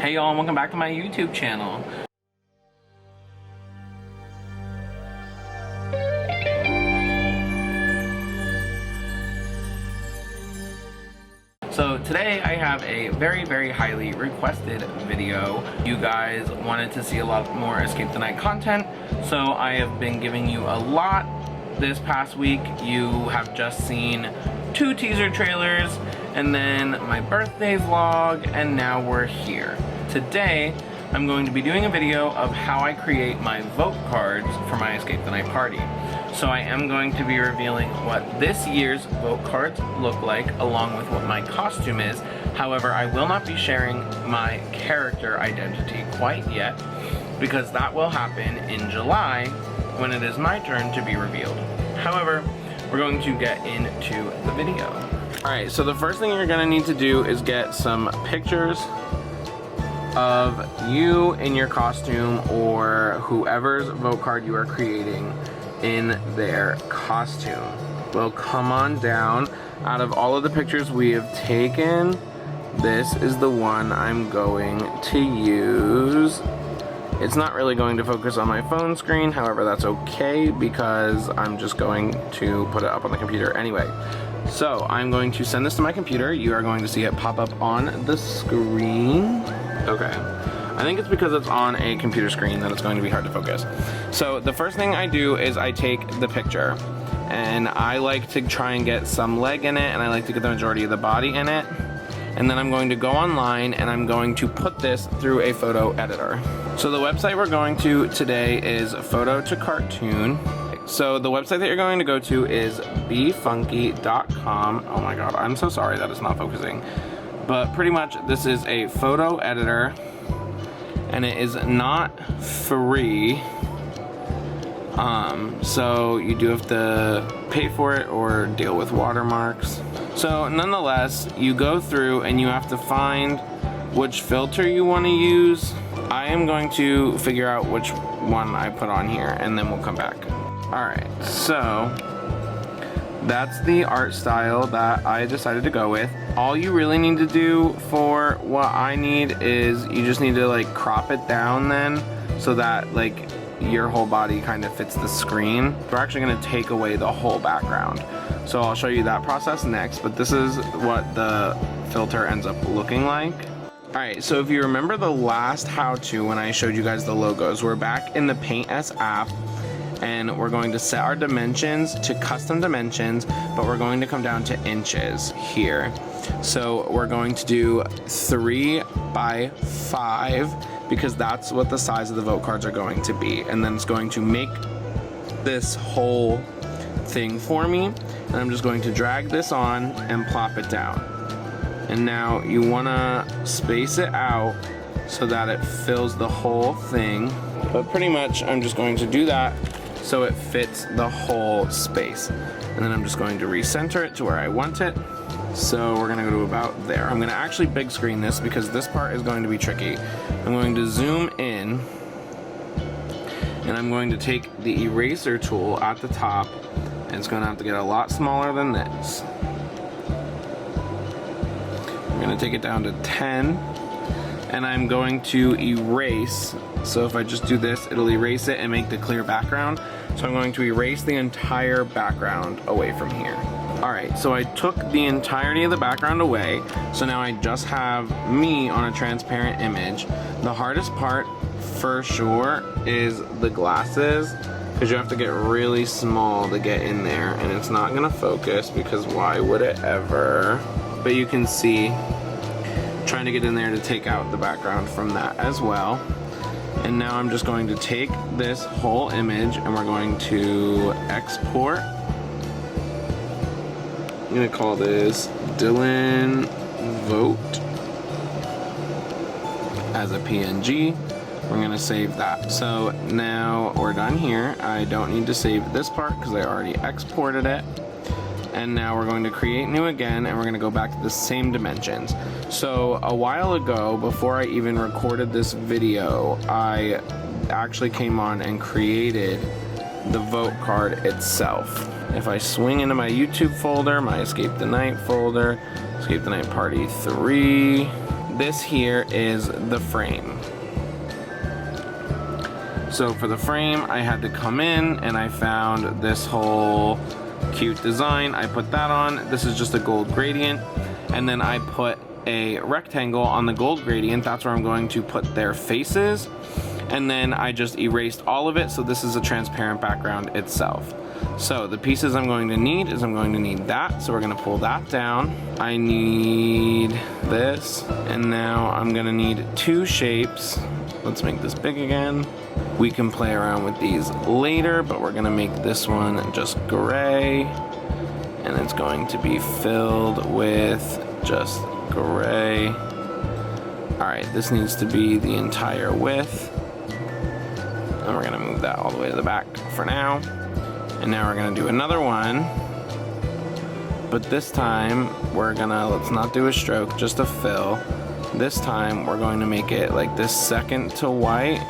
Hey y'all, and welcome back to my YouTube channel. So today I have a very highly requested video. You guys wanted to see a lot more Escape the Night content, so I have been giving you a lot this past week. You have just seen 2 teaser trailers, and then my birthday vlog, and now we're here. Today, I'm going to be doing a video of how I create my vote cards for my Escape the Night party. So I am going to be revealing what this year's vote cards look like, along with what my costume is. However, I will not be sharing my character identity quite yet, because that will happen in July when it is my turn to be revealed. However, we're going to get into the video. Alright, so the first thing you're going to need to do is get some pictures of you in your costume or whoever's vote card you are creating in their costume. Well, come on down. Out of all of the pictures we have taken, this is the one I'm going to use. It's not really going to focus on my phone screen, however that's okay because I'm just going to put it up on the computer anyway. So I'm going to send this to my computer. You are going to see it pop up on the screen. Okay. I think it's because it's on a computer screen that it's going to be hard to focus. So the first thing I do is I take the picture, and I like to try and get some leg in it, and I like to get the majority of the body in it. And then I'm going to go online and I'm going to put this through a photo editor. So the website we're going to today is Photo to Cartoon. So the website that you're going to go to is befunky.com. Oh my god, I'm so sorry that it's not focusing. But pretty much this is a photo editor, and it is not free. So you do have to pay for it or deal with watermarks. So nonetheless, you go through and you have to find which filter you want to use. I am going to figure out which one I put on here, and then we'll come back. Alright, so that's the art style that I decided to go with. All you really need to do for what I need is you just need to like crop it down then, so that like your whole body kind of fits the screen. We're actually going to take away the whole background. So I'll show you that process next, but this is what the filter ends up looking like. Alright, so if you remember the last how-to when I showed you guys the logos, we're back in the Paint S app, and we're going to set our dimensions to custom dimensions, but we're going to come down to inches here. So we're going to do 3 by 5 because that's what the size of the vote cards are going to be, and then it's going to make this whole thing for me, and I'm just going to drag this on and plop it down. And now you want to space it out so that it fills the whole thing, but pretty much I'm just going to do that so it fits the whole space. And then I'm just going to recenter it to where I want it. So we're gonna go to about there. I'm gonna actually big screen this because this part is going to be tricky. I'm going to zoom in, and I'm going to take the eraser tool at the top, and it's gonna have to get a lot smaller than this. I'm gonna take it down to 10, and I'm going to erase. So if I just do this, it'll erase it and make the clear background. So I'm going to erase the entire background away from here. Alright, so I took the entirety of the background away, so now I just have me on a transparent image. The hardest part, for sure, is the glasses, because you have to get really small to get in there, and it's not going to focus, because why would it ever? But you can see, trying to get in there to take out the background from that as well. And now I'm just going to take this whole image, and we're going to export. I'm gonna call this Dylan Vote as a PNG. We're gonna save that. So now we're done here. I don't need to save this part because I already exported it. And now we're going to create new again, and we're gonna go back to the same dimensions. So a while ago, before I even recorded this video, I actually came on and created the vote card itself. If I swing into my YouTube folder, my Escape the Night folder, Escape the Night Party 3, this here is the frame. So for the frame, I had to come in and I found this whole cute design. I put that on. This is just a gold gradient. And then I put a rectangle on the gold gradient. That's where I'm going to put their faces. And then I just erased all of it. So this is a transparent background itself. So the pieces I'm going to need is I'm going to need that. So we're going to pull that down. I need this. And now I'm going to need two shapes. Let's make this big again. We can play around with these later, but we're gonna make this one just gray. And it's going to be filled with just gray. All right, this needs to be the entire width. And we're gonna move that all the way to the back for now. And now we're gonna do another one. But this time, let's not do a stroke, just a fill. This time, we're going to make it like this second to white.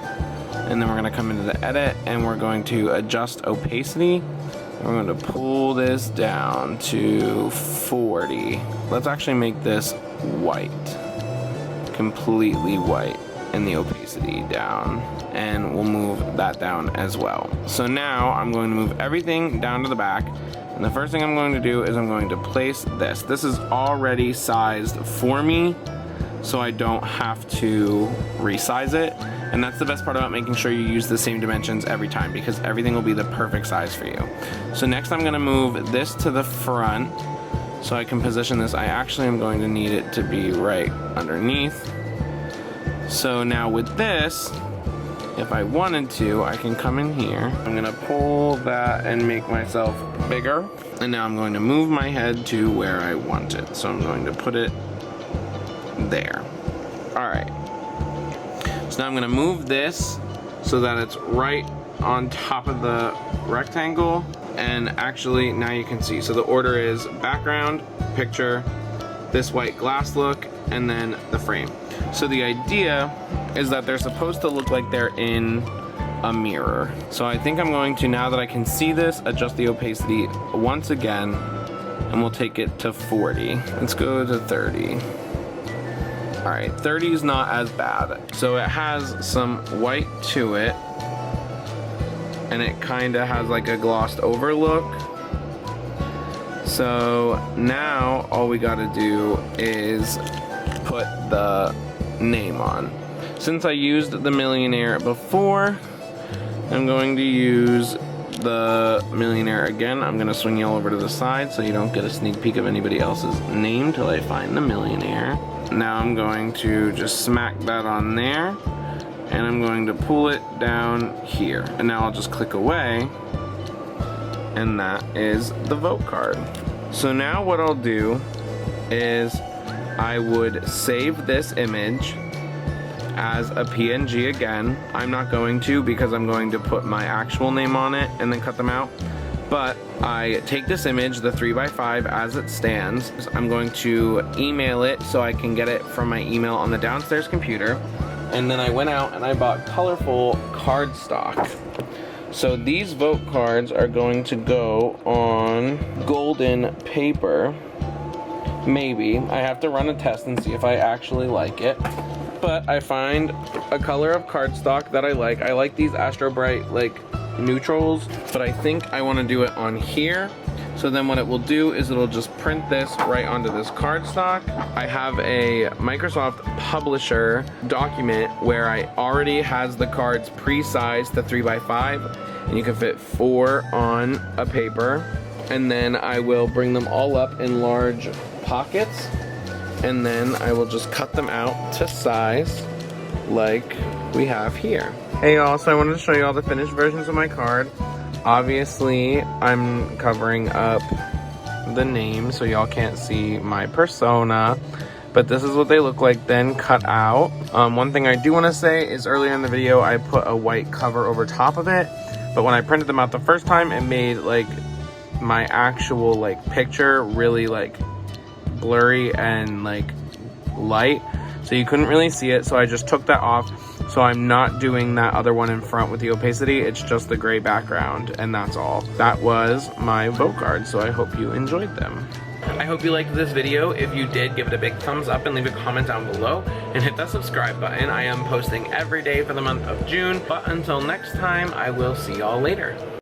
And then we're going to come into the edit and we're going to adjust opacity. We're going to pull this down to 40. Let's actually make this white. Completely white. And the opacity down. And we'll move that down as well. So now I'm going to move everything down to the back. And the first thing I'm going to do is I'm going to place this. This is already sized for me, so I don't have to resize it. And that's the best part about making sure you use the same dimensions every time, because everything will be the perfect size for you. So next I'm gonna move this to the front so I can position this. I actually am going to need it to be right underneath. So now with this, if I wanted to, I can come in here. I'm gonna pull that and make myself bigger. And now I'm going to move my head to where I want it. So I'm going to put it there. All right. So now I'm gonna move this so that it's right on top of the rectangle. And actually, now you can see. So the order is background, picture, this white glass look, and then the frame. So the idea is that they're supposed to look like they're in a mirror. So I think I'm going to, now that I can see this, adjust the opacity once again, and we'll take it to 40. Let's go to 30. All right, 30 is not as bad. So it has some white to it, and it kind of has like a glossed over look. So now all we gotta do is put the name on. Since I used the Millionaire before, I'm going to use the Millionaire again. I'm gonna swing you all over to the side so you don't get a sneak peek of anybody else's name till I find the Millionaire. Now I'm going to just smack that on there, and I'm going to pull it down here. And now I'll just click away, and that is the vote card. So now what I'll do is I would save this image as a PNG again. I'm not going to, because I'm going to put my actual name on it and then cut them out. But I take this image, the 3x5 as it stands. I'm going to email it so I can get it from my email on the downstairs computer. And then I went out and I bought colorful cardstock. So these vote cards are going to go on golden paper. Maybe. I have to run a test and see if I actually like it. But I find a color of cardstock that I like. I like these Astro Bright like neutrals, but I think I want to do it on here. So then what it will do is it'll just print this right onto this cardstock. I have a Microsoft Publisher document where I already has the cards pre-sized to 3x5, and you can fit 4 on a paper. And then I will bring them all up in large pockets, and then I will just cut them out to size like we have here. Hey y'all, so I wanted to show you all the finished versions of my card. Obviously, I'm covering up the name so y'all can't see my persona, but this is what they look like then cut out. One thing I do want to say is earlier in the video I put a white cover over top of it, but when I printed them out the first time, it made like my actual like picture really like blurry and like light, so you couldn't really see it, so I just took that off. So I'm not doing that other one in front with the opacity, it's just the gray background, and that's all. That was my vote card, so I hope you enjoyed them. I hope you liked this video. If you did, give it a big thumbs up and leave a comment down below and hit that subscribe button. I am posting every day for the month of June, but until next time, I will see y'all later.